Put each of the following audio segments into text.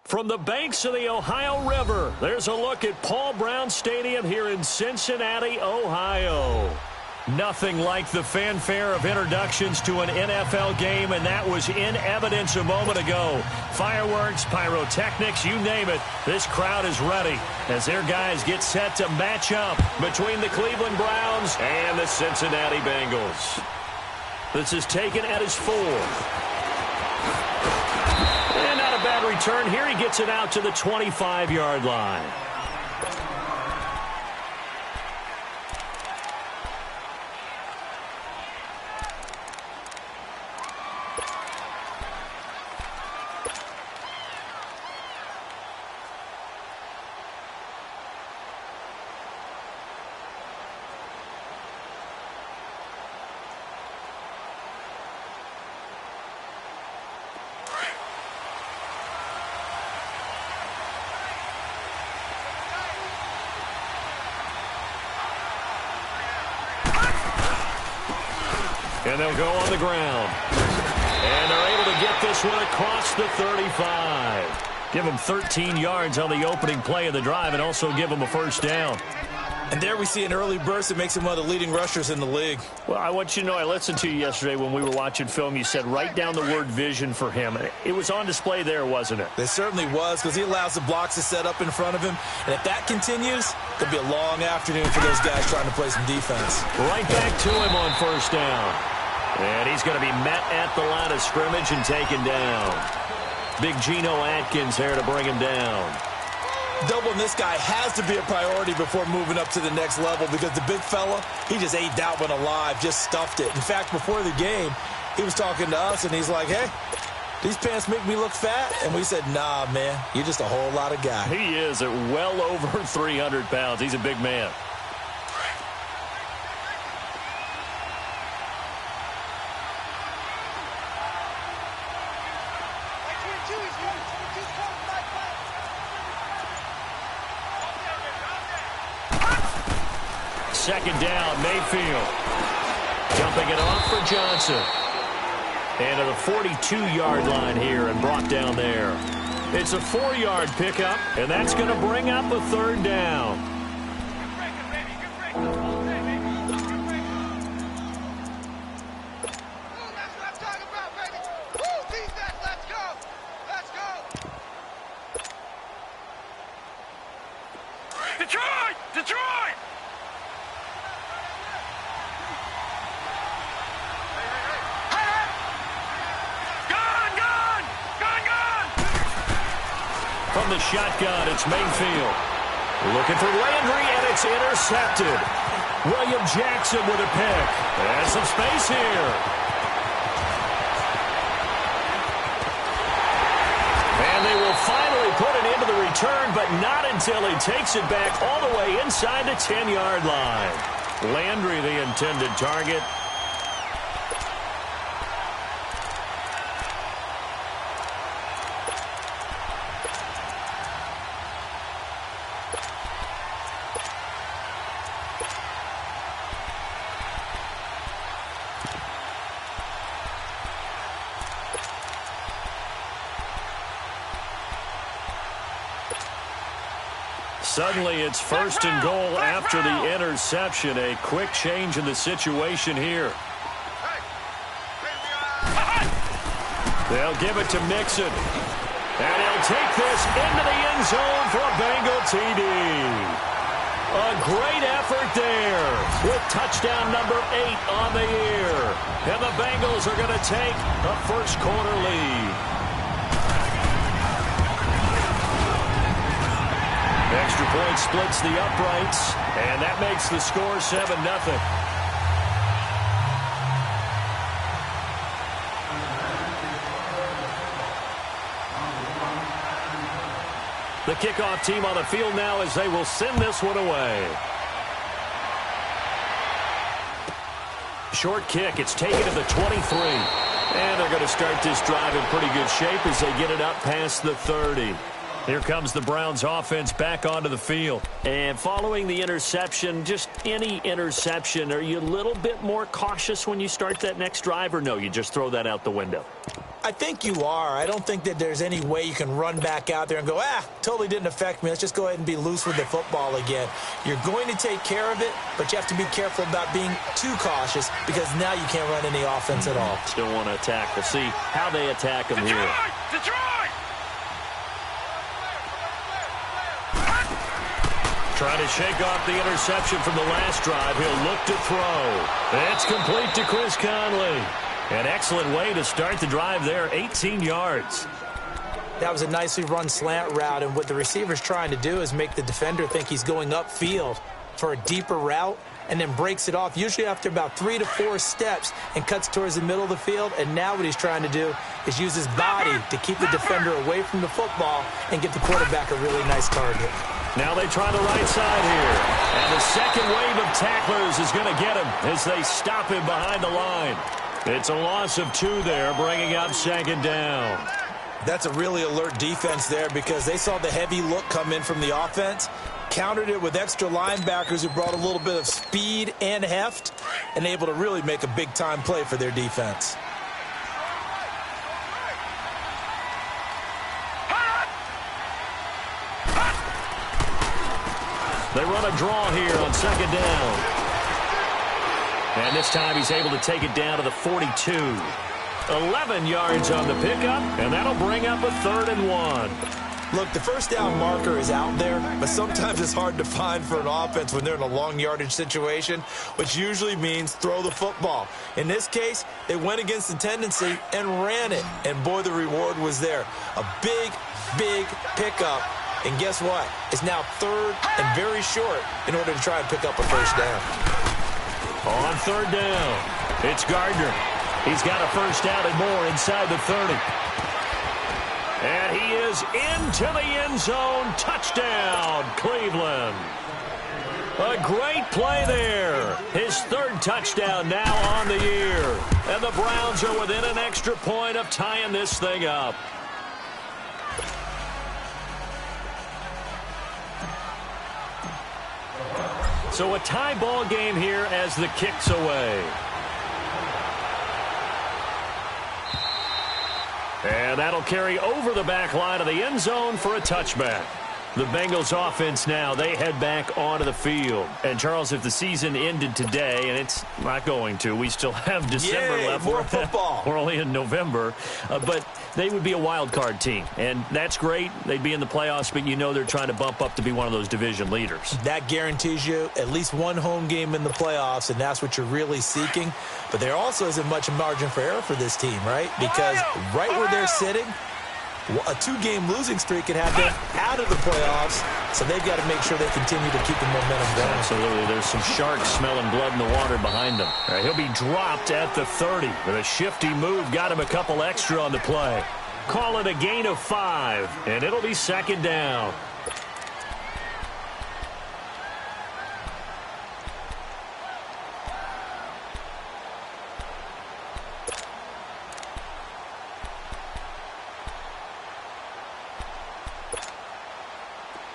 From the banks of the Ohio River, there's a look at Paul Brown Stadium here in Cincinnati, Ohio. Nothing like the fanfare of introductions to an NFL game, and that was in evidence a moment ago. Fireworks, pyrotechnics, you name it, this crowd is ready as their guys get set to match up between the Cleveland Browns and the Cincinnati Bengals. This is taken at his 4th. And not a bad return here. He gets it out to the 25-yard line. And they'll go on the ground. And they're able to get this one across the 35. Give them 13 yards on the opening play of the drive and also give them a first down. And there we see an early burst that makes him one of the leading rushers in the league. Well, I want you to know, I listened to you yesterday when we were watching film. You said write down the word vision for him. It was on display there, wasn't it? It certainly was, because he allows the blocks to set up in front of him. And if that continues, it'll be a long afternoon for those guys trying to play some defense. Right back to him on first down. And he's going to be met at the line of scrimmage and taken down. Big Geno Atkins there to bring him down. Doubling this guy has to be a priority before moving up to the next level, because the big fella, he just ate that one alive, just stuffed it. In fact, before the game, he was talking to us, and he's like, hey, these pants make me look fat? And we said, nah, man, you're just a whole lot of guy. He is at well over 300 pounds. He's a big man. Second down, Mayfield. Jumping it off for Johnson. And to the 42-yard line here and brought down there. It's a 4-yard pickup, and that's going to bring up a third down. Detroit! From the shotgun, it's Mayfield. Looking for Landry, and it's intercepted. William Jackson with a pick. And some space here. And they will finally put it into the return, but not until he takes it back all the way inside the 10-yard line. Landry, the intended target. Suddenly, it's first and goal after the interception. A quick change in the situation here. They'll give it to Mixon. And he'll take this into the end zone for a Bengal TD. A great effort there with touchdown number 8 on the year. And the Bengals are going to take a first-quarter lead. Extra point splits the uprights, and that makes the score 7-0. The kickoff team on the field now as they will send this one away. Short kick. It's taken to the 23. And they're going to start this drive in pretty good shape as they get it up past the 30. Here comes the Browns offense back onto the field. And following the interception, just any interception, are you a little bit more cautious when you start that next drive, or no, you just throw that out the window? I think you are. I don't think that there's any way you can run back out there and go, totally didn't affect me. Let's just go ahead and be loose with the football again. You're going to take care of it, but you have to be careful about being too cautious because now you can't run any offense at all. Still want to attack. We'll see how they attack them here. Detroit! Trying to shake off the interception from the last drive. He'll look to throw. It's complete to Chris Conley. An excellent way to start the drive there, 18 yards. That was a nicely run slant route, and what the receiver's trying to do is make the defender think he's going upfield for a deeper route and then breaks it off, usually after about 3 to 4 steps, and cuts towards the middle of the field. And now what he's trying to do is use his body to keep the defender away from the football and get the quarterback a really nice target. Now they try the right side here. And the second wave of tacklers is going to get him as they stop him behind the line. It's a loss of 2 there, bringing up second down. That's a really alert defense there because they saw the heavy look come in from the offense, countered it with extra linebackers who brought a little bit of speed and heft, and able to really make a big-time play for their defense. They run a draw here on second down. And this time he's able to take it down to the 42. 11 yards on the pickup, and that'll bring up a 3rd and 1. Look, the first down marker is out there, but sometimes it's hard to find for an offense when they're in a long yardage situation, which usually means throw the football. In this case, they went against the tendency and ran it, and boy, the reward was there. A big, big pickup, and guess what? It's now 3rd and very short in order to try and pick up a first down. On 3rd down, it's Gardner. He's got a first down and more inside the 30. And he is into the end zone. Touchdown, Cleveland. A great play there. His 3rd touchdown now on the year. And the Browns are within an extra point of tying this thing up. So a tie ball game here as the kick's away. And that'll carry over the back line of the end zone for a touchback. The Bengals offense now, they head back onto the field. And, Charles, if the season ended today, and it's not going to, we still have December left. More football. We're only in November. But they would be a wild card team. And that's great. They'd be in the playoffs, but you know they're trying to bump up to be one of those division leaders. That guarantees you at least one home game in the playoffs, and that's what you're really seeking. But there also isn't much margin for error for this team, right? Because right where they're sitting, a 2-game losing streak could have them out of the playoffs, so they've got to make sure they continue to keep the momentum going. Absolutely. There's some sharks smelling blood in the water behind them. All right, he'll be dropped at the 30. With a shifty move, got him a couple extra on the play. Call it a gain of 5, and it'll be second down.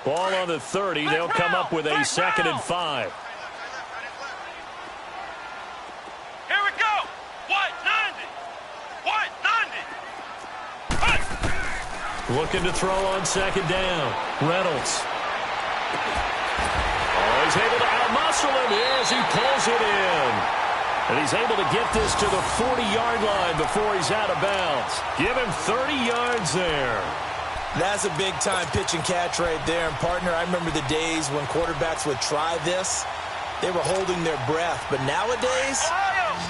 Ball on the 30. They'll come up with a 2nd and 5. Here we go. White 90. White 90. Looking to throw on second down. Reynolds. Oh, he's able to outmuscle him here as he pulls it in. And he's able to get this to the 40-yard line before he's out of bounds. Give him 30 yards there. That's a big-time pitch and catch right there. And, partner, I remember the days when quarterbacks would try this. They were holding their breath. But nowadays,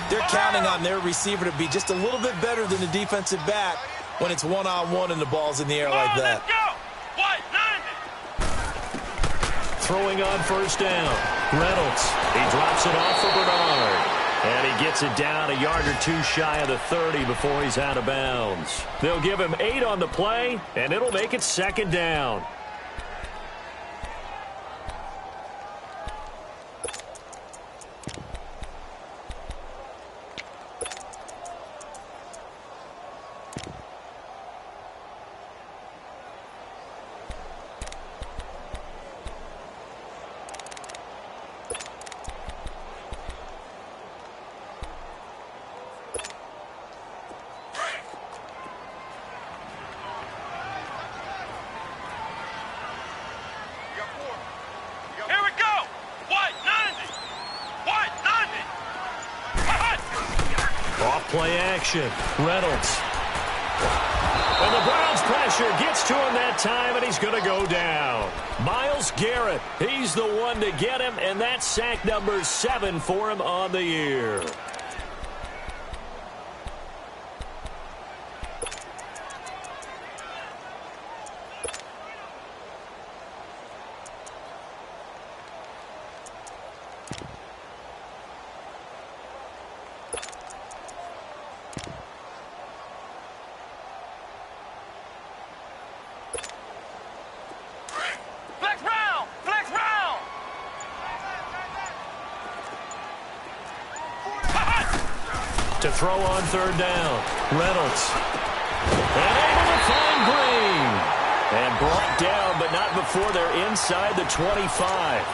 they're counting on their receiver to be just a little bit better than the defensive back when it's one-on-one and the ball's in the air like that. Let's go. White 90. Throwing on first down. Reynolds. He drops it off for Bernard. And he gets it down a yard or 2 shy of the 30 before he's out of bounds. They'll give him 8 on the play, and it'll make it second down. Off play action. Reynolds. And the Browns pressure gets to him that time, and he's going to go down. Myles Garrett, he's the one to get him, and that's sack number 7 for him on the year. To throw on third down. Reynolds. And able to find Green. And brought down, but not before they're inside the 25.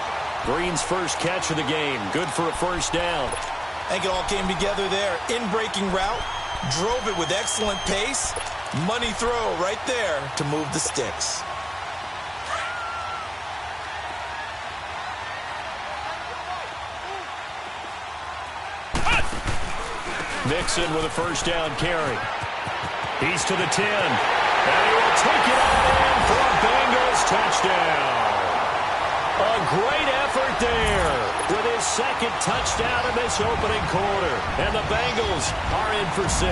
Green's first catch of the game. Good for a first down. I think it all came together there. In-breaking route. Drove it with excellent pace. Money throw right there to move the sticks. Mixon with a first down carry. He's to the 10. And he will take it all in for a Bengals touchdown. A great effort there with his second touchdown in this opening quarter. And the Bengals are in for 6.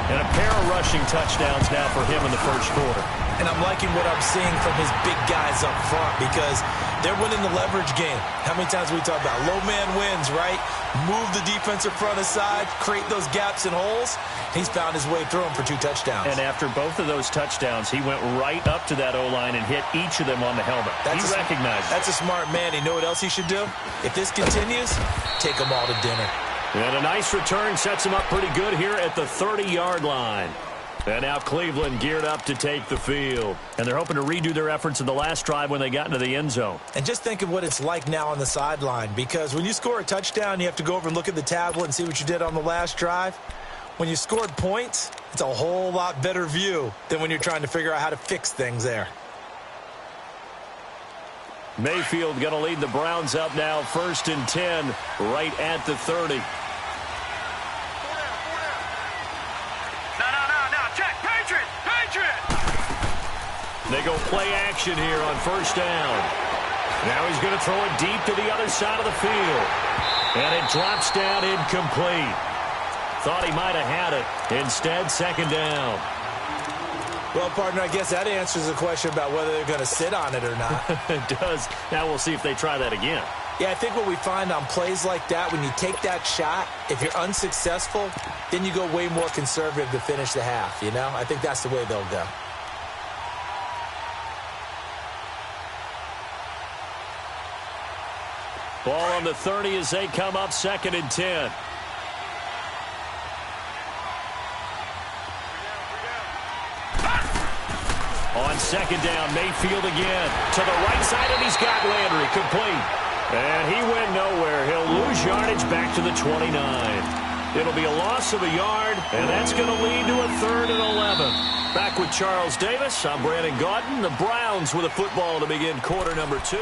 And a pair of rushing touchdowns now for him in the first quarter. And I'm liking what I'm seeing from his big guys up front because they're winning the leverage game. How many times we talk about low man wins, right? Move the defensive front aside, create those gaps and holes. He's found his way through them for 2 touchdowns. And after both of those touchdowns, he went right up to that O-line and hit each of them on the helmet. He recognized it. That's a smart man. You know what else he should do? If this continues, take them all to dinner. And a nice return sets him up pretty good here at the 30-yard line. And now Cleveland geared up to take the field. And they're hoping to redo their efforts in the last drive when they got into the end zone. And just think of what it's like now on the sideline. Because when you score a touchdown, you have to go over and look at the tablet and see what you did on the last drive. When you scored points, it's a whole lot better view than when you're trying to figure out how to fix things there. Mayfield going to lead the Browns up now, 1st and 10, right at the 30. They go play action here on first down. Now he's going to throw it deep to the other side of the field. And it drops down incomplete. Thought he might have had it. Instead, 2nd down. Well, partner, I guess that answers the question about whether they're going to sit on it or not. It does. Now we'll see if they try that again. Yeah, I think what we find on plays like that, when you take that shot, if you're unsuccessful, then you go way more conservative to finish the half, you know? I think that's the way they'll go. Ball on the 30 as they come up, 2nd and 10. On 2nd down, Mayfield again. To the right side, and he's got Landry complete. And he went nowhere. He'll lose yardage back to the 29. It'll be a loss of a yard, and that's going to lead to a 3rd and 11. Back with Charles Davis, I'm Brandon Gaudin. The Browns with a football to begin quarter number 2.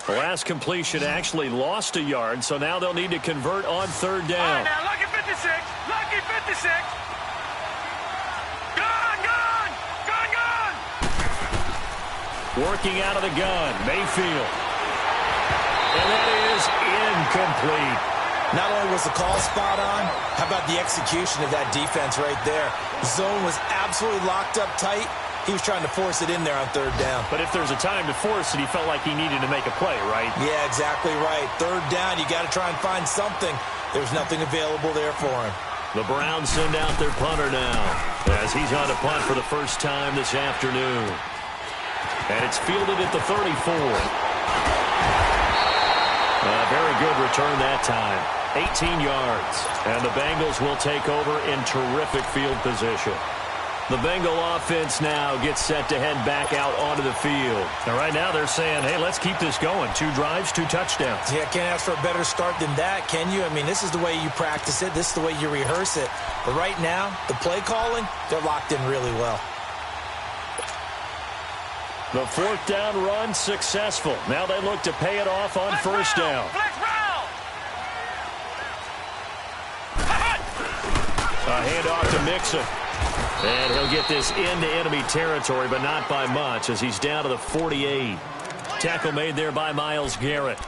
The last completion actually lost a yard, so now they'll need to convert on 3rd down. All right, now, lucky 56. Lucky 56. Gun, gun, gun, gun. Working out of the gun, Mayfield. And that is incomplete. Not only was the call spot on, how about the execution of that defense right there? The zone was absolutely locked up tight. He was trying to force it in there on 3rd down. But if there's a time to force it, he felt like he needed to make a play, right? Yeah, exactly right. 3rd down, you got to try and find something. There's nothing available there for him. The Browns send out their punter now as he's on to punt for the first time this afternoon. And it's fielded at the 34. A very good return that time. 18 yards. And the Bengals will take over in terrific field position. The Bengal offense now gets set to head back out onto the field. And right now they're saying, hey, let's keep this going. 2 drives, 2 touchdowns. Yeah, can't ask for a better start than that, can you? I mean, this is the way you practice it. This is the way you rehearse it. But right now, the play calling, they're locked in really well. The 4th down run successful. Now they look to pay it off on first down. A handoff to Mixon. And he'll get this into enemy territory, but not by much as he's down to the 48. Tackle made there by Myles Garrett.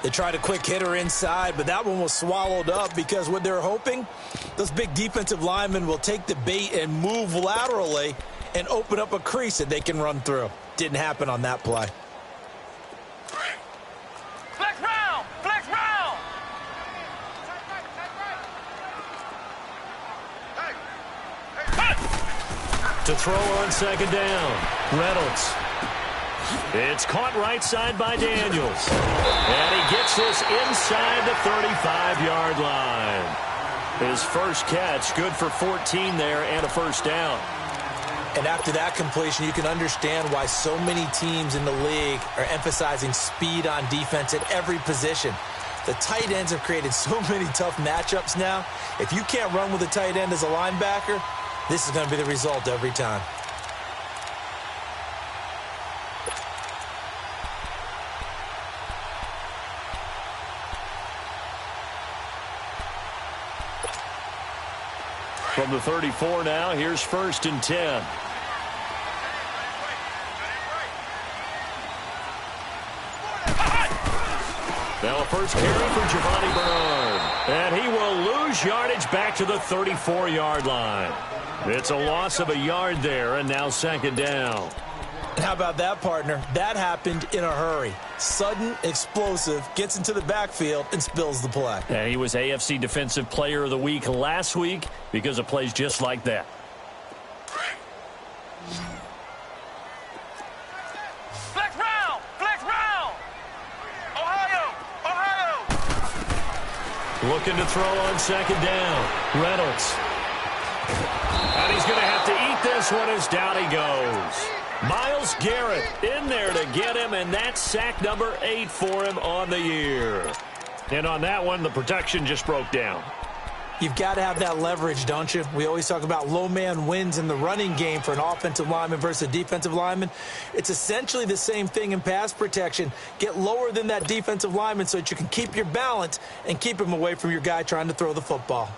They tried a quick hitter inside, but that one was swallowed up because what they're hoping, those big defensive linemen will take the bait and move laterally and open up a crease that they can run through. Didn't happen on that play. Flex round! Flex round! To throw on second down, Reynolds. It's caught right side by Daniels. And he gets this inside the 35-yard line. His first catch, good for 14 there and a first down. And after that completion, you can understand why so many teams in the league are emphasizing speed on defense at every position. The tight ends have created so many tough matchups now. If you can't run with a tight end as a linebacker, this is going to be the result every time. From the 34 now, here's 1st and 10. Now a first carry for Giovanni Bernard. And he will lose yardage back to the 34-yard line. It's a loss of a yard there, and now second down. How about that, partner? That happened in a hurry. Sudden, explosive, gets into the backfield, and spills the play. And he was AFC Defensive Player of the Week last week because of plays just like that. Flex round! Flex round! Ohio! Ohio! Looking to throw on second down. Reynolds. And he's going to have to eat this one as down he goes. Myles Garrett in there to get him, and that's sack number 8 for him on the year. And on that one, the protection just broke down. You've got to have that leverage, don't you? We always talk about low man wins in the running game for an offensive lineman versus a defensive lineman. It's essentially the same thing in pass protection. Get lower than that defensive lineman so that you can keep your balance and keep him away from your guy trying to throw the football.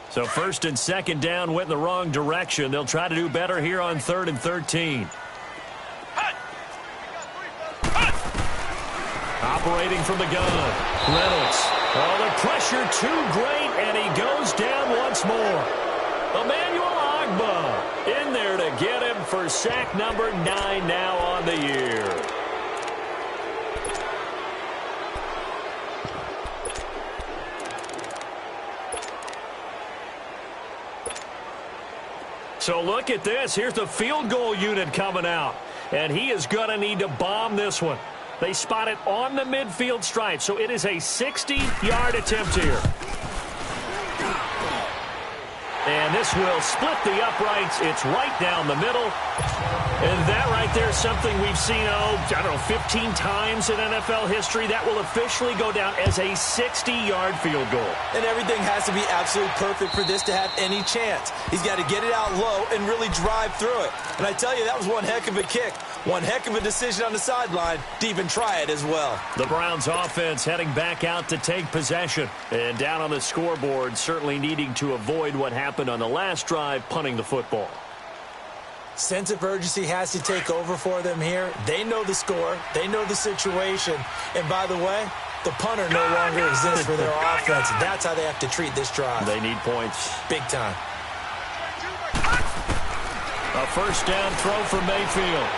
So 1st and second down went in the wrong direction. They'll try to do better here on 3rd and 13. Operating from the gun. Reynolds. Oh, the pressure too great, and he goes down once more. Emmanuel Ogbah in there to get him for sack number 9 now on the year. So look at this. Here's the field goal unit coming out. And he is going to need to bomb this one. They spot it on the midfield stripe. So it is a 60-yard attempt here. And this will split the uprights. It's right down the middle. And that right there is something we've seen, I don't know, 15 times in NFL history. That will officially go down as a 60-yard field goal. And everything has to be absolutely perfect for this to have any chance. He's got to get it out low and really drive through it. And I tell you, that was one heck of a kick. One heck of a decision on the sideline to even try it as well. The Browns offense heading back out to take possession. And down on the scoreboard, certainly needing to avoid what happened on the last drive, punting the football. Sense of urgency has to take over for them here. They know the score. They know the situation. And by the way, the punter no longer exists for their offense. That's how they have to treat this drive. They need points. Big time. A first down throw for Mayfield.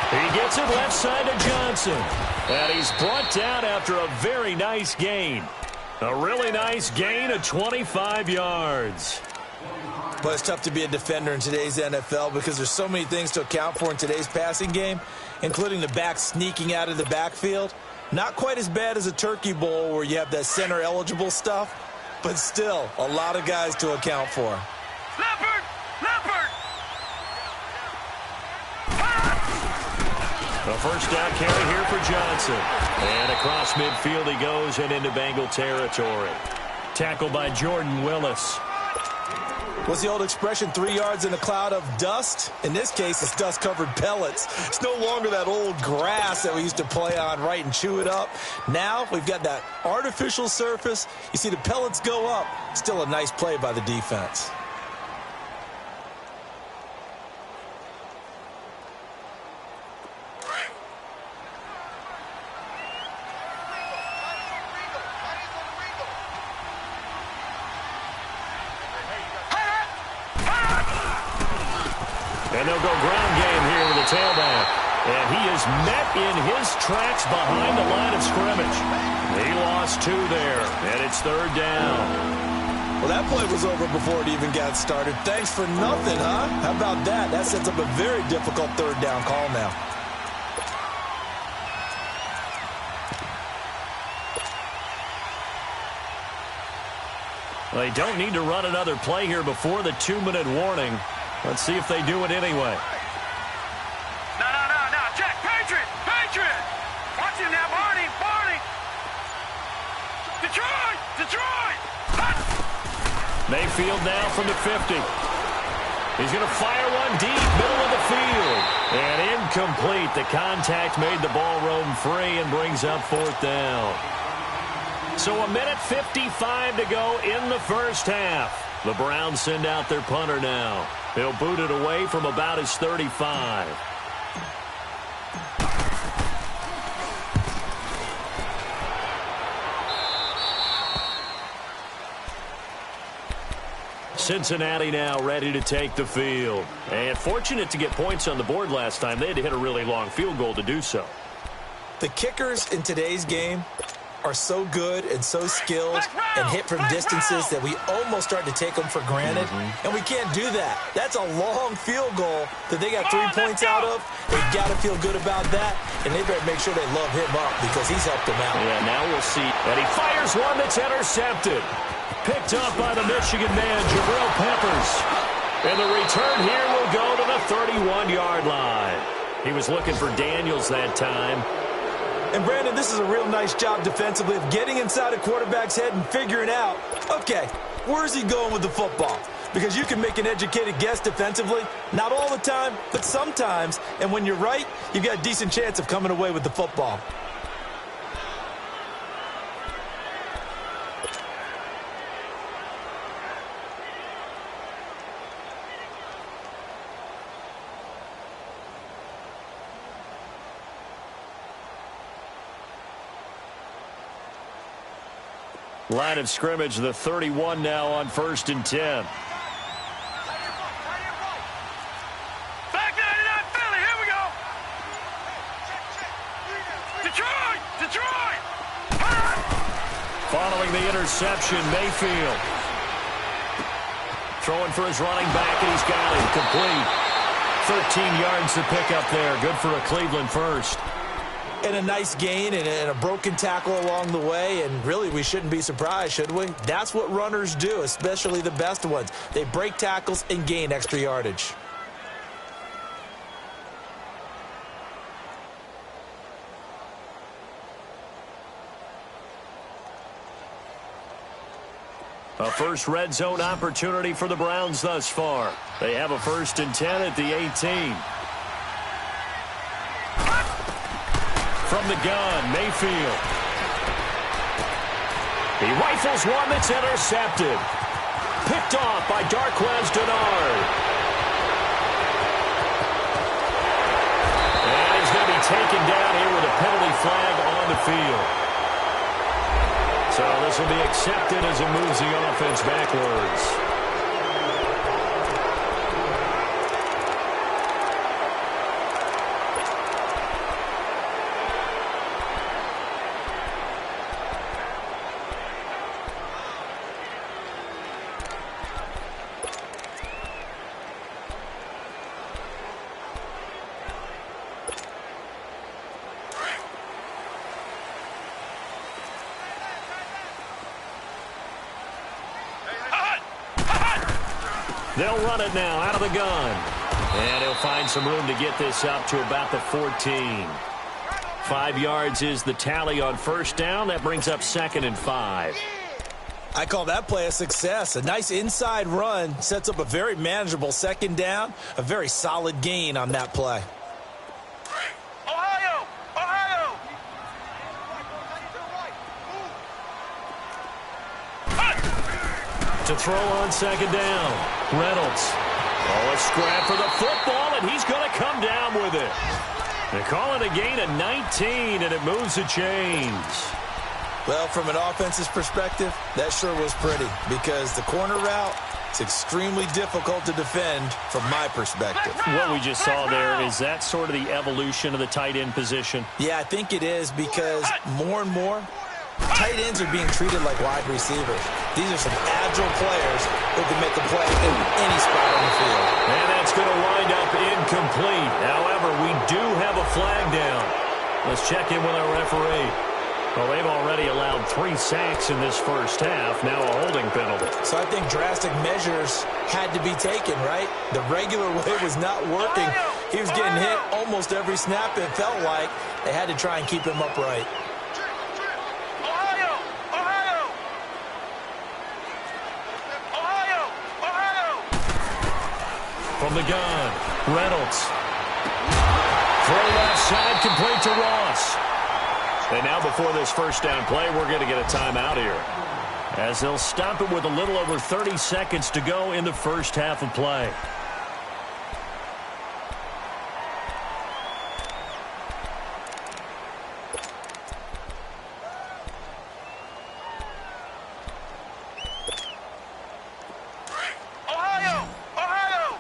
He gets it left side to Johnson. And he's brought down after a very nice gain. A really nice gain of 25 yards. But it's tough to be a defender in today's NFL because there's so many things to account for in today's passing game. including the back sneaking out of the backfield. Not quite as bad as a turkey bowl where you have that center-eligible stuff, but still a lot of guys to account for. Leopard! Leopard! A first down carry here for Johnson. And across midfield he goes and into Bengal territory. Tackled by Jordan Willis. What's the old expression, 3 yards in a cloud of dust? In this case, it's dust-covered pellets. It's no longer that old grass that we used to play on, right, and chew it up. Now we've got that artificial surface. You see the pellets go up. Still a nice play by the defense. And they'll go ground game here with the tailback. And he is met in his tracks behind the line of scrimmage. He lost 2 there, and it's 3rd down. Well, that play was over before it even got started. Thanks for nothing, huh? How about that? That sets up a very difficult 3rd down call now. They don't need to run another play here before the 2-minute warning. Let's see if they do it anyway. No. Jack, Patriot! Patriot! Watch him now, Barney! Barney! Detroit! Hut! Mayfield now from the 50. He's going to fire one deep, middle of the field. And incomplete. The contact made the ball roam free and brings up 4th down. So 1:55 to go in the first half. The Browns send out their punter now. He'll boot it away from about his 35. Cincinnati now ready to take the field. And fortunate to get points on the board last time. They had to hit a really long field goal to do so. The kickers in today's game are so good and so skilled and hit from distances that we almost start to take them for granted. And we can't do that. That's a long field goal that they got 3 points out of. They've got to feel good about that, and they better make sure they love him up because he's helped them out. Yeah, now we'll see. And he fires one that's intercepted. Picked up by the Michigan man, Jabril Peppers. And the return here will go to the 31-yard line. He was looking for Daniels that time. And, Brandon, this is a real nice job defensively of getting inside a quarterback's head and figuring out, okay, where's he going with the football? Because you can make an educated guess defensively. Not all the time, but sometimes. And when you're right, you've got a decent chance of coming away with the football. Line of scrimmage, the 31 now on 1st and 10. Back 99 Philly, here we go! Detroit! Following the interception, Mayfield. Throwing for his running back, and he's got him complete. 13 yards to pick up there. Good for a Cleveland first. And a nice gain and a broken tackle along the way, and really we shouldn't be surprised, should we? That's what runners do, especially the best ones. They break tackles and gain extra yardage. A first red zone opportunity for the Browns thus far. They have a 1st and 10 at the 18. From the gun, Mayfield. He rifles one that's intercepted. Picked off by Darquez Dennard. And he's going to be taken down here with a penalty flag on the field. So this will be accepted as it moves the offense backwards. They'll run it now out of the gun. And he'll find some room to get this up to about the 14. 5 yards is the tally on first down. That brings up 2nd and 5. I call that play a success. A nice inside run sets up a very manageable 2nd down. A very solid gain on that play. Ohio! Ohio! To throw on 2nd down. Reynolds. Oh, a scrap for the football, and he's going to come down with it. They call it a gain of 19, and it moves the chains. Well, from an offense's perspective, that sure was pretty because the corner route is extremely difficult to defend from my perspective. What we just saw there, is that sort of the evolution of the tight end position? Yeah, I think it is because more and more, tight ends are being treated like wide receivers. These are some agile players who can make a play in any spot on the field. And that's going to wind up incomplete. However, we do have a flag down. Let's check in with our referee. Well, they've already allowed 3 sacks in this first half. Now a holding penalty. So I think drastic measures had to be taken, right? The regular way was not working. He was getting hit almost every snap, it felt like. They had to try and keep him upright. Ohio! Ohio! Ohio! Ohio! From the gun, Reynolds. Throw left side, complete to Ross. And now before this first down play, we're going to get a timeout here, as they'll stop it with a little over 30 seconds to go in the first half of play. Ohio! Ohio!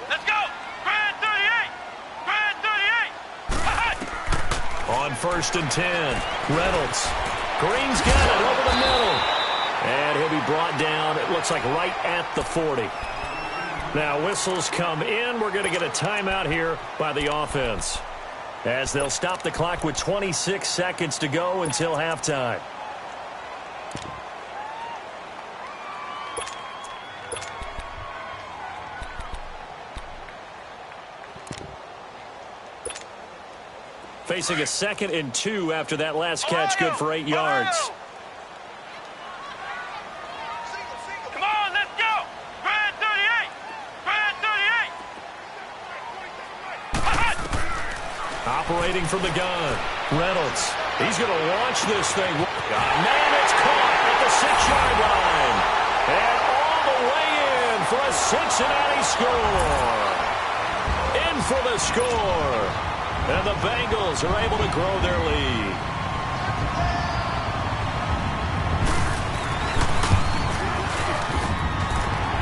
Let's go! Grand 38! Grand 38! On 1st and 10, Reynolds. Green's got it over the middle. And he'll be brought down, it looks like right at the 40. Now whistles come in. We're going to get a timeout here by the offense, as they'll stop the clock with 26 seconds to go until halftime. Facing a 2nd and 2 after that last catch, good for 8 yards. Come on, let's go! Grand 38! Grand 38! Operating from the gun, Reynolds. He's going to launch this thing. Man, it's caught at the 6-yard line. And all the way in for a Cincinnati score. In for the score. And the Bengals are able to grow their lead.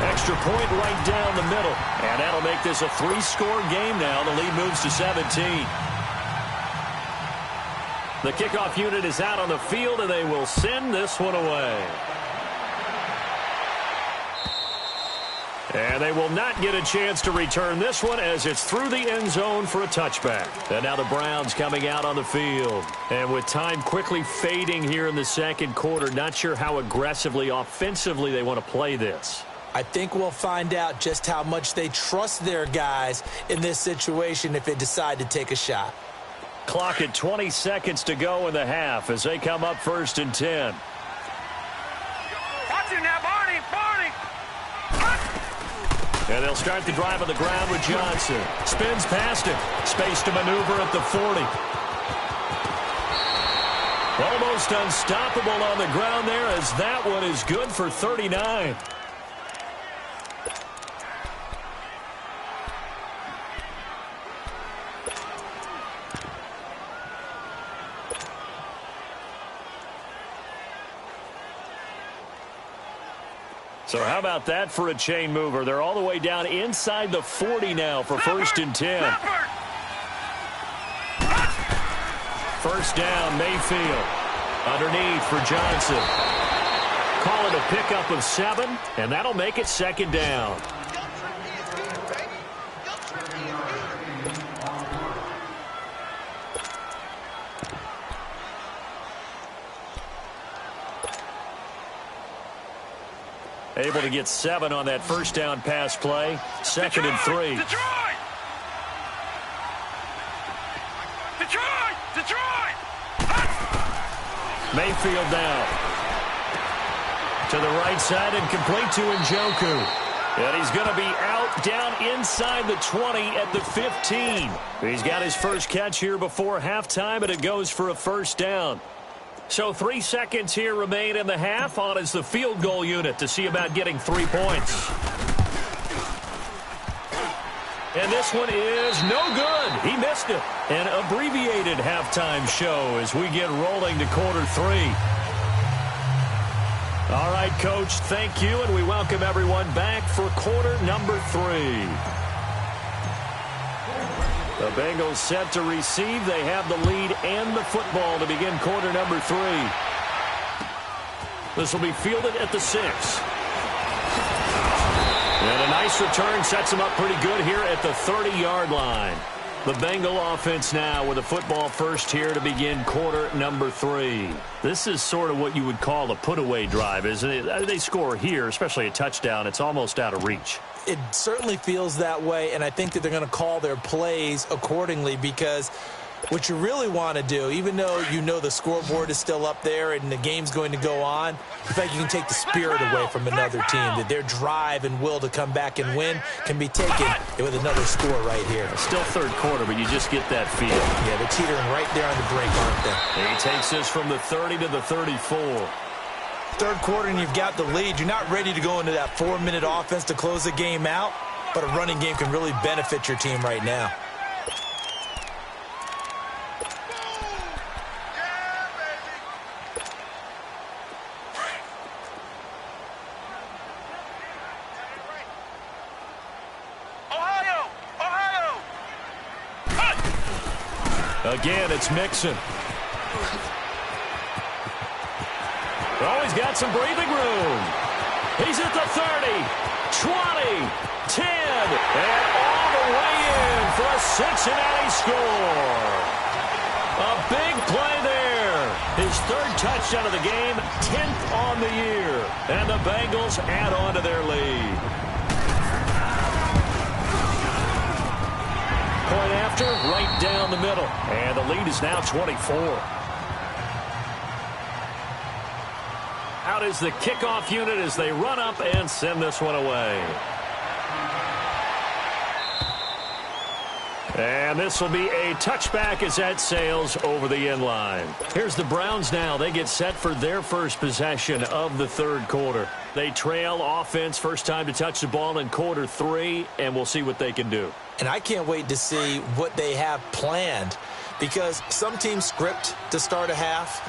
Extra point right down the middle. And that'll make this a 3-score game now. The lead moves to 17. The kickoff unit is out on the field, and they will send this one away. And they will not get a chance to return this one, as it's through the end zone for a touchback. And now the Browns coming out on the field. And with time quickly fading here in the second quarter, not sure how aggressively, offensively they want to play this. I think we'll find out just how much they trust their guys in this situation if they decide to take a shot. Clock at 20 seconds to go in the half as they come up 1st and 10. Watch him now, Barney! Barney! And they'll start the drive on the ground with Johnson. Spins past him. Space to maneuver at the 40. Almost unstoppable on the ground there, as that one is good for 39. So how about that for a chain mover? They're all the way down inside the 40 now for 1st and 10. First down, Mayfield. Underneath for Johnson. Call it a pickup of 7, and that'll make it 2nd down. Able to get 7 on that first down pass play. Second and 3. Detroit! Detroit! Detroit! Mayfield now. To the right side and complete to Njoku. And he's going to be out down inside the 20 at the 15. He's got his first catch here before halftime, and it goes for a first down. So 3 seconds here remain in the half. On is the field goal unit to see about getting 3 points. And this one is no good. He missed it. An abbreviated halftime show as we get rolling to quarter 3. All right, Coach, thank you, and we welcome everyone back for quarter number 3. The Bengals set to receive. They have the lead and the football to begin quarter number 3. This will be fielded at the 6. And a nice return sets them up pretty good here at the 30-yard line. The Bengal offense now with a football first here to begin quarter number 3. This is sort of what you would call a put-away drive, isn't it? They score here, especially a touchdown. It's almost out of reach. It certainly feels that way, and I think that they're going to call their plays accordingly because what you really want to do, even though you know the scoreboard is still up there and the game's going to go on, in fact, you can take the spirit away from another team, that their drive and will to come back and win can be taken with another score right here. Still third quarter, but you just get that feel. Yeah, they're teetering right there on the break, aren't they? And he takes this from the 30 to the 34. Third quarter and you've got the lead. You're not ready to go into that 4-minute offense to close the game out, but a running game can really benefit your team right now. Again, it's Mixon. Oh, he's got some breathing room. He's at the 30, 20, 10, and all the way in for a Cincinnati score. A big play there. His third touchdown of the game, 10th on the year. And the Bengals add on to their lead. Point after, right down the middle. And the lead is now 24. Out is the kickoff unit as they run up and send this one away. And this will be a touchback as that sails over the end line. Here's the Browns now. They get set for their first possession of the third quarter. They trail offense, first time to touch the ball in quarter 3, and we'll see what they can do. And I can't wait to see what they have planned because some teams script to start a half.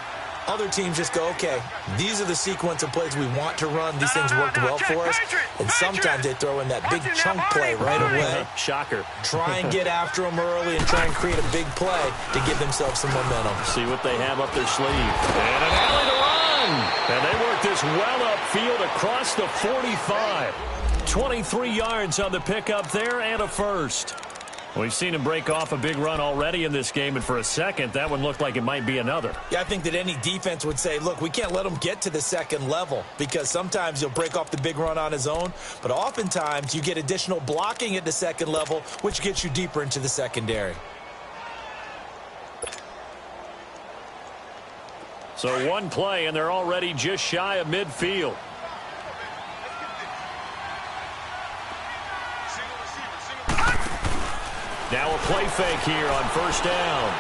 Other teams just go, okay, these are the sequence of plays we want to run. These things worked well for us. And sometimes they throw in that big chunk play right away. Shocker. Try and get after them early and try and create a big play to give themselves some momentum. See what they have up their sleeve. And an alley to run. And they work this well upfield across the 45. 23 yards on the pickup there and a first. We've seen him break off a big run already in this game, and for a second, that one looked like it might be another. Yeah, I think that any defense would say, look, we can't let him get to the second level because sometimes he'll break off the big run on his own, but oftentimes you get additional blocking at the second level, which gets you deeper into the secondary. So one play, and they're already just shy of midfield. Now a play fake here on first down.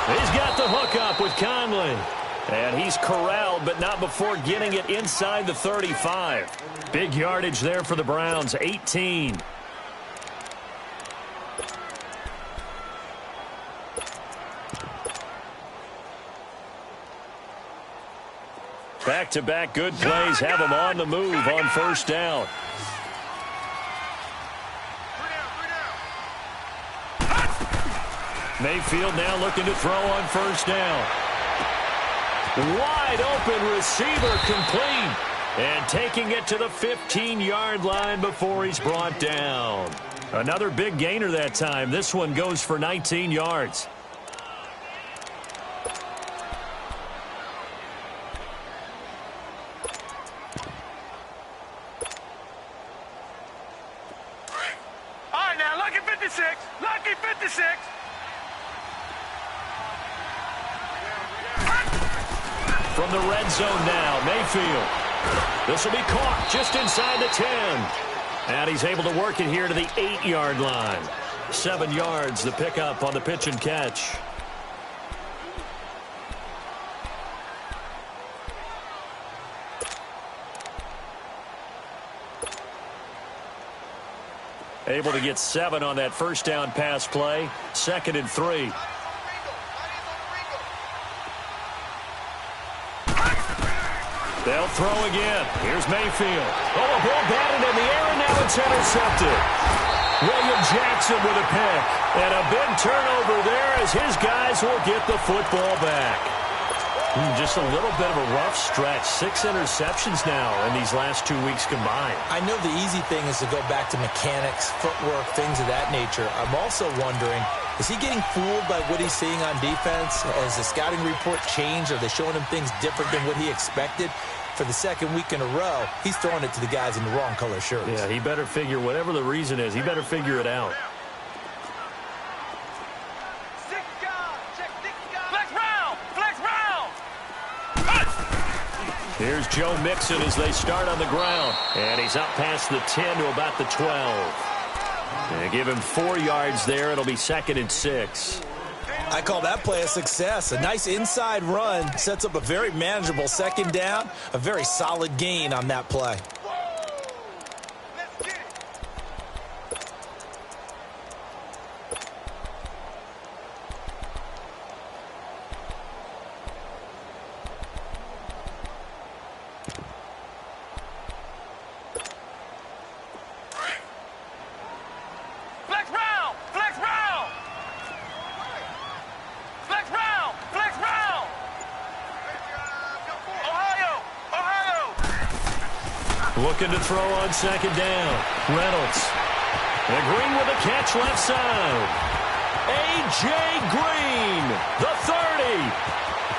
He's got the hook up with Conley. And he's corralled, but not before getting it inside the 35. Big yardage there for the Browns, 18. Back-to-back good plays have him on the move on first down. Mayfield now looking to throw on first down. Wide open receiver complete. And taking it to the 15-yard line before he's brought down. Another big gainer that time. This one goes for 19 yards. 56. Lucky 56. From the red zone now, Mayfield. This will be caught just inside the 10. And he's able to work it here to the 8-yard line. 7 yards, the pickup on the pitch and catch. Able to get 7 on that first down pass play. 2nd and 3. They'll throw again. Here's Mayfield. Oh, a ball batted in the air, and now it's intercepted. William Jackson with a pick. And a big turnover there as his guys will get the football back. Just a little bit of a rough stretch. 6 interceptions now in these last 2 weeks combined. I know the easy thing is to go back to mechanics, footwork, things of that nature. I'm also wondering, is he getting fooled by what he's seeing on defense? Has the scouting report changed? Are they showing him things different than what he expected? For the 2nd week in a row, he's throwing it to the guys in the wrong color shirts. Yeah, he better figure, whatever the reason is, he better figure it out. Here's Joe Mixon as they start on the ground. And he's up past the 10 to about the 12. And give him 4 yards there. It'll be 2nd and 6. I call that play a success. A nice inside run sets up a very manageable 2nd down. A very solid gain on that play. Looking to throw on 2nd down. Reynolds. And Green with a catch left side. A.J. Green, the 30,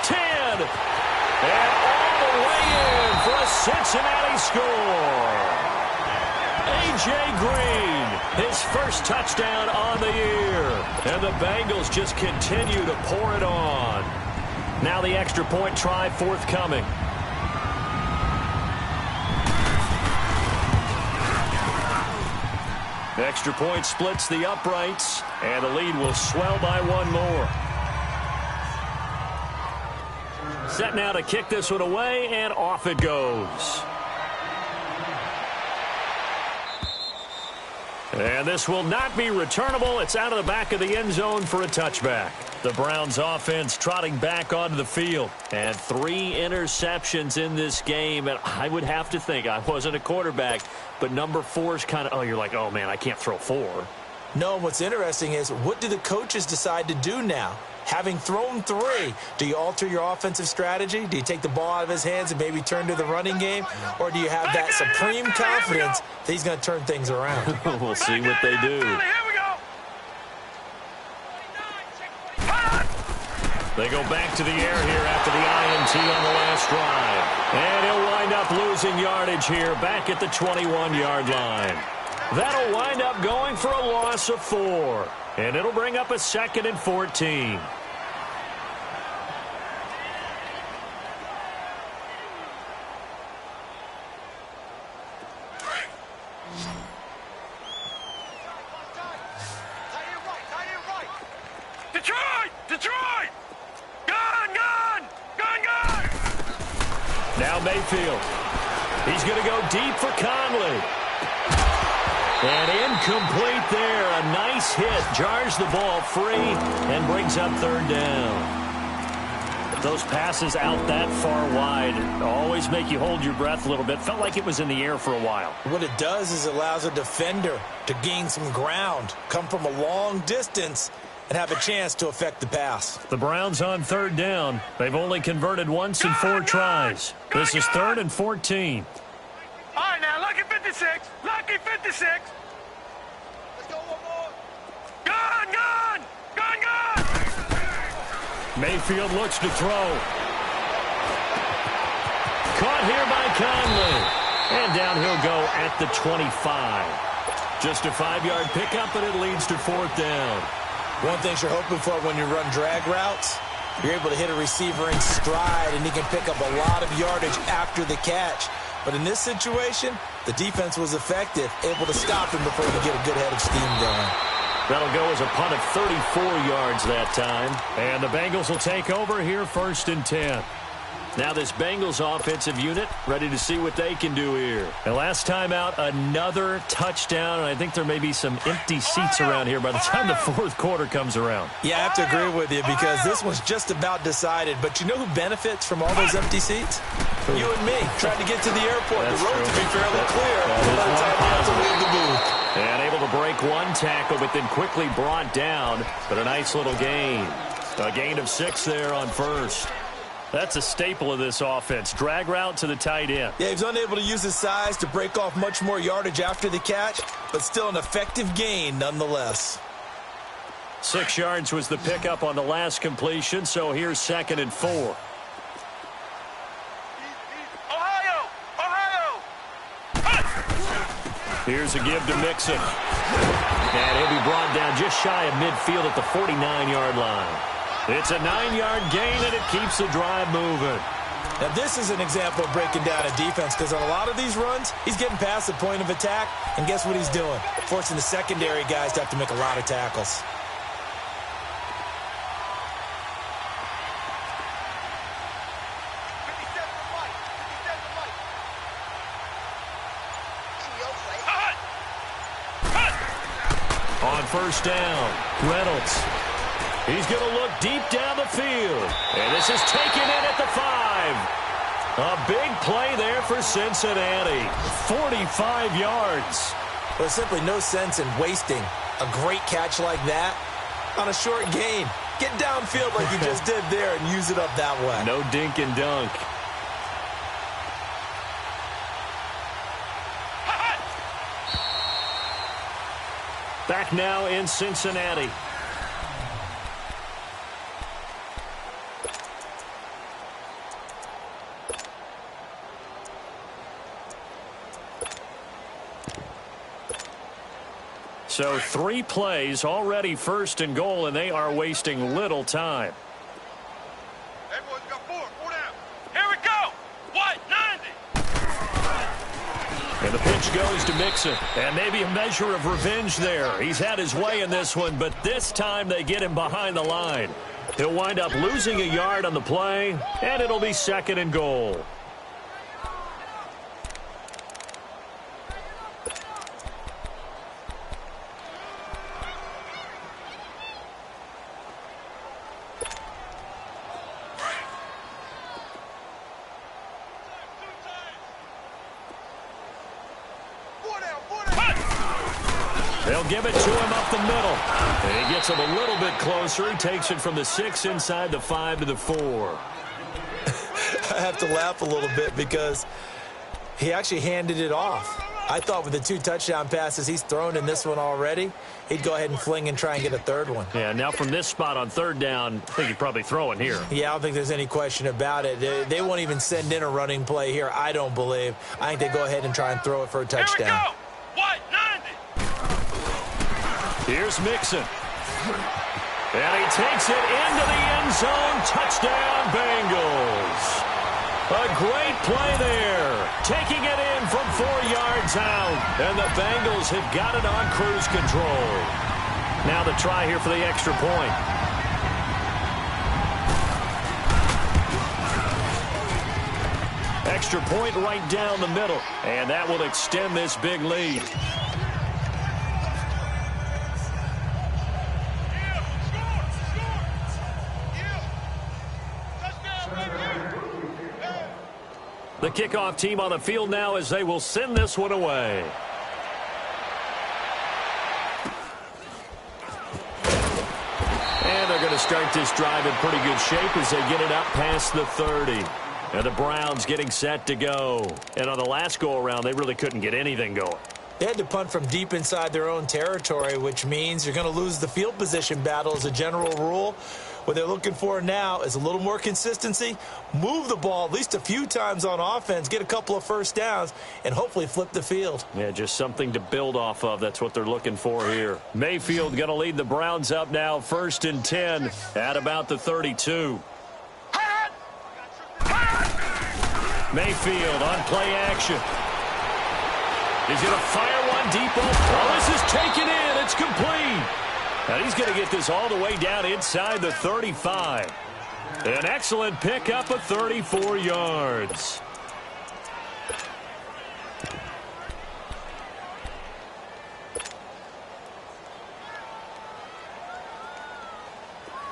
10, and all the way in for a Cincinnati score. A.J. Green, his first touchdown on the year. And the Bengals just continue to pour it on. Now the extra point try forthcoming. Extra point splits the uprights, and the lead will swell by 1 more. Set now to kick this one away, and off it goes. And this will not be returnable. It's out of the back of the end zone for a touchback. The Browns offense trotting back onto the field. And 3 interceptions in this game. And I would have to think, I wasn't a quarterback, but number 4 is kind of, you're like, oh, man, I can't throw 4. No, what's interesting is, what do the coaches decide to do now? Having thrown 3, do you alter your offensive strategy? Do you take the ball out of his hands and maybe turn to the running game? Or do you have that supreme confidence that he's going to turn things around? We'll see what they do. They go back to the air here after the INT on the last drive. And he'll wind up losing yardage here back at the 21-yard line. That'll wind up going for a loss of 4. And it'll bring up a 2nd and 14. Detroit! Gone! Now Mayfield. He's going to go deep for Conley. And incomplete there. A nice hit. Jars the ball free and brings up 3rd down. Those passes out that far wide always make you hold your breath a little bit. Felt like it was in the air for a while. What it does is it allows a defender to gain some ground, come from a long distance, and have a chance to affect the pass. The Browns on 3rd down. They've only converted once in 4 tries. This is 3rd and 14. All right, now, lucky 56. Lucky 56. Let's go one more. Gone! Mayfield looks to throw. Caught here by Conley. And down he'll go at the 25. Just a 5-yard pickup, and it leads to 4th down. One thing you're hoping for when you run drag routes, you're able to hit a receiver in stride, and he can pick up a lot of yardage after the catch. But in this situation, the defense was effective, able to stop him before he could get a good head of steam going. That'll go as a punt of 34 yards that time. And the Bengals will take over here 1st and 10. Now this Bengals offensive unit ready to see what they can do here. And last time out, another touchdown, and I think there may be some empty seats around here by the time the 4th quarter comes around. Yeah, I have to agree with you because this one's just about decided. But you know who benefits from all those empty seats? You and me, trying to get to the airport. That's the road true. to be fairly clear by the time we have to leave the booth. And able to break one tackle, but then quickly brought down. But a nice little gain. A gain of 6 there on 1st. That's a staple of this offense. Drag route to the tight end. Yeah, he was unable to use his size to break off much more yardage after the catch, but still an effective gain nonetheless. 6 yards was the pickup on the last completion, so here's 2nd and 4. Ohio! Here's a give to Mixon. And he'll be brought down just shy of midfield at the 49-yard line. It's a 9-yard gain, and it keeps the drive moving. Now, this is an example of breaking down a defense because on a lot of these runs, he's getting past the point of attack, and guess what he's doing? Forcing the secondary guys to have to make a lot of tackles. On 1st down, Reynolds. He's going to look deep down the field. And this is taken in at the 5. A big play there for Cincinnati. 45 yards. There's simply no sense in wasting a great catch like that on a short gain. Get downfield like you just did there and use it up that way. No dink and dunk. Back now in Cincinnati. So 3 plays, already 1st and goal, and they are wasting little time. Everyone's got 4 down. Here we go. What? 90. And the pitch goes to Mixon. And maybe a measure of revenge there. He's had his way in this one, but this time they get him behind the line. He'll wind up losing a yard on the play, and it'll be 2nd and goal. They'll give it to him up the middle. And he gets him a little bit closer. He takes it from the 6 inside the 5 to the 4. I have to laugh a little bit because he actually handed it off. I thought with the 2 touchdown passes he's thrown in this one already, he'd go ahead and fling and try and get a 3rd one. Yeah, now from this spot on 3rd down, I think he'd probably throw it here. Yeah, I don't think there's any question about it. They won't even send in a running play here, I don't believe. I think they go ahead and try and throw it for a touchdown. Here we go. What? 90. Here's Mixon. And he takes it into the end zone. Touchdown, Bengals. A great play there. Taking it in from 4 yards out. And the Bengals have got it on cruise control. Now the try here for the extra point. Extra point right down the middle. And that will extend this big lead. The kickoff team on the field now as they will send this one away. And they're going to start this drive in pretty good shape as they get it up past the 30. And the Browns getting set to go. And on the last go-around, they really couldn't get anything going. They had to punt from deep inside their own territory, which means you're going to lose the field position battle as a general rule. What they're looking for now is a little more consistency, move the ball at least a few times on offense, get a couple of first downs, and hopefully flip the field. Yeah, just something to build off of. That's what they're looking for here. Mayfield going to lead the Browns up now, 1st and 10 at about the 32. Mayfield on play action. He's going to fire one deep off. Oh, this is taken in. It's complete. And he's going to get this all the way down inside the 35. An excellent pickup of 34 yards.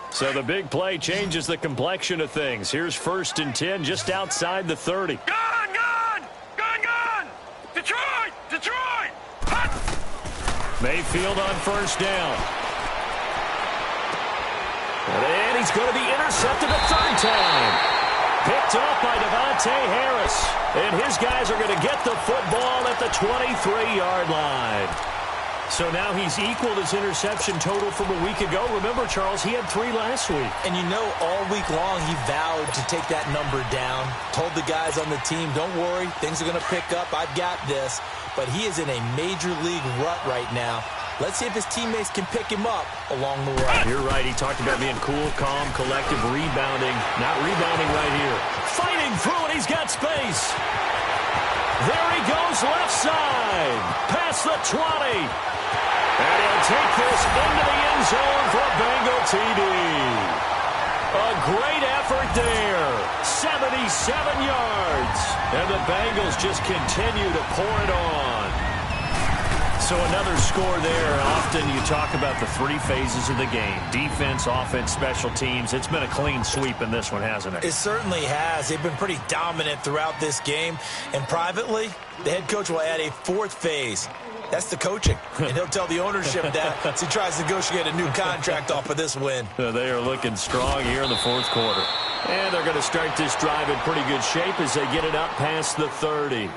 So the big play changes the complexion of things. Here's 1st and 10 just outside the 30. Gone! Detroit! Detroit! Hut! Mayfield on 1st down. And he's going to be intercepted a 3rd time. Picked off by Devontae Harris. And his guys are going to get the football at the 23-yard line. So now he's equaled his interception total from a week ago. Remember, Charles, he had 3 last week. And you know, all week long he vowed to take that number down. Told the guys on the team, don't worry, things are going to pick up. I've got this. But he is in a major league rut right now. Let's see if his teammates can pick him up along the way. You're right. He talked about being cool, calm, collective, rebounding. Not rebounding right here. Fighting through it. He's got space. There he goes left side. Past the 20. And he'll take this into the end zone for a Bengal TD. A great effort there. 77 yards. And the Bengals just continue to pour it on. So another score there. Often you talk about the 3 phases of the game. Defense, offense, special teams. It's been a clean sweep in this one, hasn't it? It certainly has. They've been pretty dominant throughout this game. And privately, the head coach will add a 4th phase. That's the coaching. And he'll tell the ownership that as he tries to negotiate a new contract off of this win. They are looking strong here in the 4th quarter. And they're going to start this drive in pretty good shape as they get it up past the 30.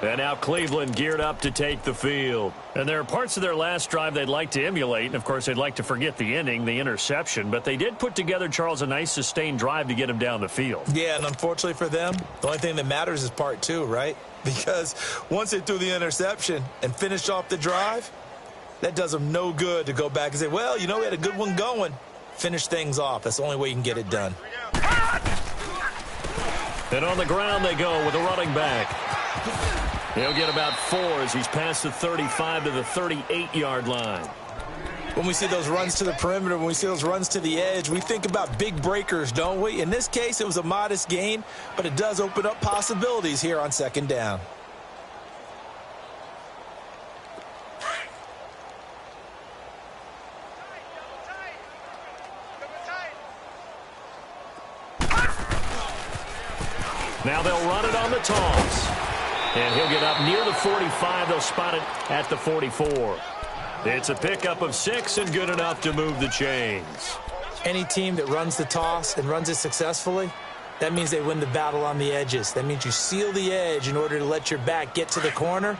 And now Cleveland geared up to take the field. And there are parts of their last drive they'd like to emulate. And, of course, they'd like to forget the ending, the interception. But they did put together, Charles, a nice sustained drive to get him down the field. Yeah, and unfortunately for them, the only thing that matters is part 2, right? Because once they threw the interception and finished off the drive, that does them no good to go back and say, well, you know, we had a good one going. Finish things off. That's the only way you can get it done. And on the ground they go with a running back. He'll get about 4 as he's past the 35 to the 38-yard line. When we see those runs to the perimeter, when we see those runs to the edge, we think about big breakers, don't we? In this case, it was a modest gain, but it does open up possibilities here on 2nd down. Now they'll run it on the toss. And he'll get up near the 45. They'll spot it at the 44. It's a pickup of 6 and good enough to move the chains. Any team that runs the toss and runs it successfully, that means they win the battle on the edges. That means you seal the edge in order to let your back get to the corner.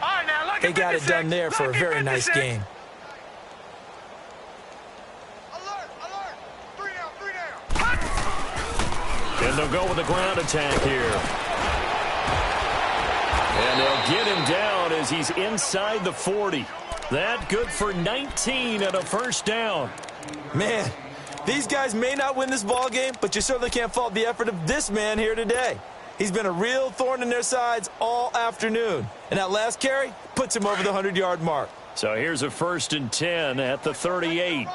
They got it done there for a very nice game. And they'll go with the ground attack here. And they'll get him down as he's inside the 40. That good for 19 and a 1st down. Man, these guys may not win this ball game, but you certainly can't fault the effort of this man here today. He's been a real thorn in their sides all afternoon. And that last carry puts him over the 100-yard mark. So here's a 1st and 10 at the 38.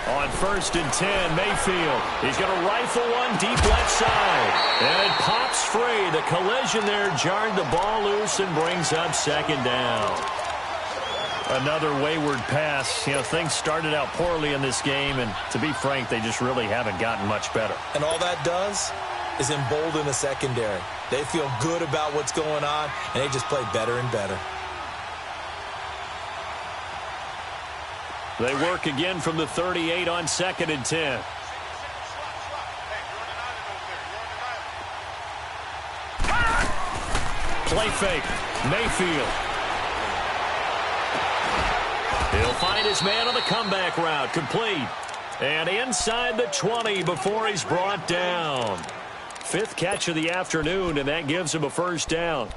On 1st and 10, Mayfield. He's going to rifle one deep left side. And it pops free. The collision there jarred the ball loose and brings up 2nd down. Another wayward pass. You know, things started out poorly in this game, and to be frank, they just really haven't gotten much better. And all that does is embolden the secondary. They feel good about what's going on, and they just play better and better. They work again from the 38 on 2nd and 10. Play fake. Mayfield. He'll find his man on the comeback route. Complete. And inside the 20 before he's brought down. 5th catch of the afternoon, and that gives him a first down.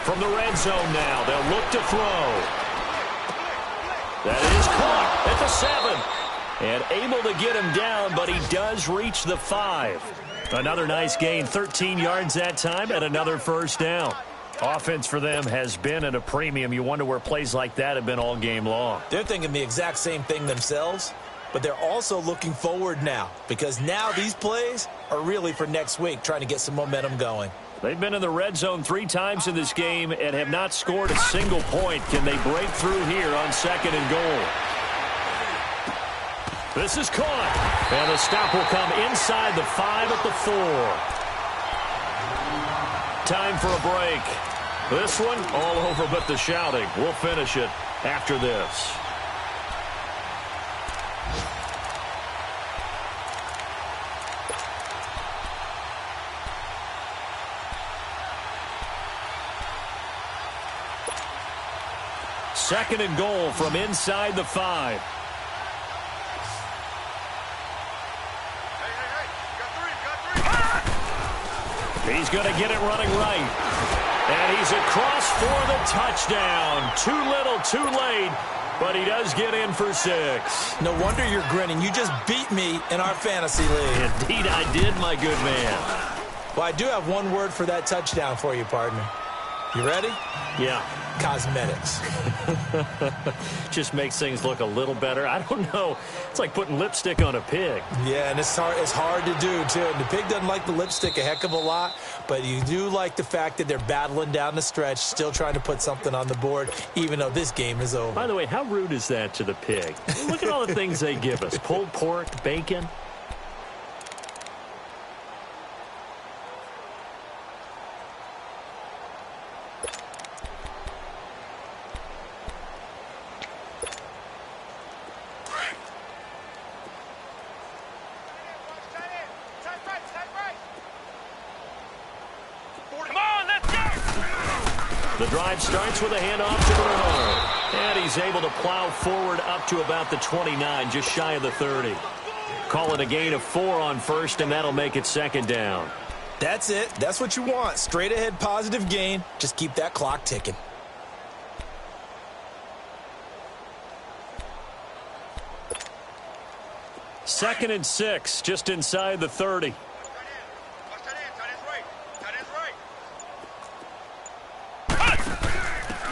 From the red zone now, they'll look to throw. That is caught at the 7. And able to get him down, but he does reach the 5. Another nice gain, 13 yards that time, and another first down. Offense for them has been at a premium. You wonder where plays like that have been all game long. They're thinking the exact same thing themselves, but they're also looking forward now, because now these plays are really for next week, trying to get some momentum going. They've been in the red zone 3 times in this game and have not scored a single point. Can they break through here on 2nd and goal? This is caught. And the stop will come inside the 5 at the 4. Time for a break. This one all over but the shouting. We'll finish it after this. Second and goal from inside the 5. He's going to get it running right. And he's across for the touchdown. Too little, too late. But he does get in for 6. No wonder you're grinning. You just beat me in our fantasy league. Indeed I did, my good man. Well, I do have one word for that touchdown for you, partner. You ready? Yeah. Cosmetics. Just makes things look a little better. I don't know. It's like putting lipstick on a pig. Yeah, and it's hard to do, too. And the pig doesn't like the lipstick a heck of a lot, but you do like the fact that they're battling down the stretch, still trying to put something on the board, even though this game is over. By the way, how rude is that to the pig? Look at all the things they give us. Pulled pork, bacon. The drive starts with a handoff to Bernard. And he's able to plow forward up to about the 29, just shy of the 30. Call it a gain of 4 on first, and that'll make it 2nd down. That's it. That's what you want. Straight ahead positive gain. Just keep that clock ticking. Second and 6, just inside the 30.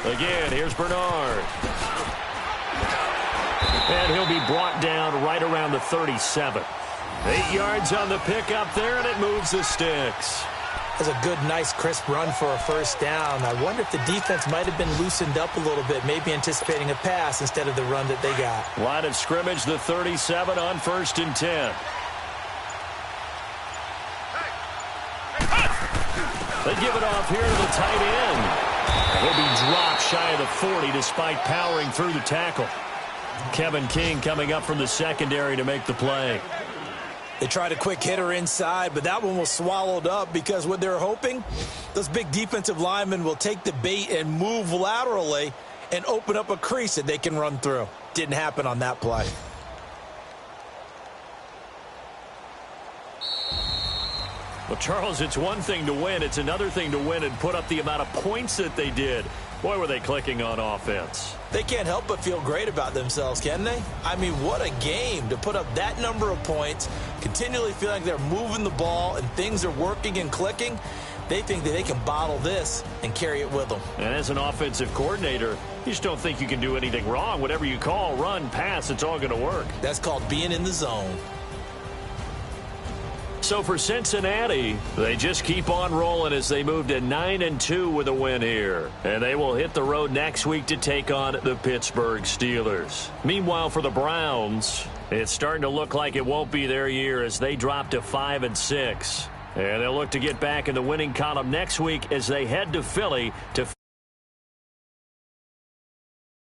Again, here's Bernard. And he'll be brought down right around the 37. 8 yards on the pickup there, and it moves the sticks. That's a good, nice, crisp run for a first down. I wonder if the defense might have been loosened up a little bit, maybe anticipating a pass instead of the run that they got. Line of scrimmage, the 37 on 1st and 10. They give it off here to the tight end. He'll be dropped shy of the 40 despite powering through the tackle. Kevin King coming up from the secondary to make the play. They tried a quick hitter inside, but that one was swallowed up because what they're hoping, those big defensive linemen will take the bait and move laterally and open up a crease that they can run through. Didn't happen on that play. Well, Charles, it's one thing to win. It's another thing to win and put up the amount of points that they did. Boy, were they clicking on offense. They can't help but feel great about themselves, can they? I mean, what a game to put up that number of points, continually feel like they're moving the ball and things are working and clicking. They think that they can bottle this and carry it with them. And as an offensive coordinator, you just don't think you can do anything wrong. Whatever you call, run, pass, it's all going to work. That's called being in the zone. So for Cincinnati, they just keep on rolling as they move to 9-2 with a win here. And they will hit the road next week to take on the Pittsburgh Steelers. Meanwhile, for the Browns, It's starting to look like it won't be their year as they drop to 5-6. And they'll look to get back in the winning column next week as they head to Philly to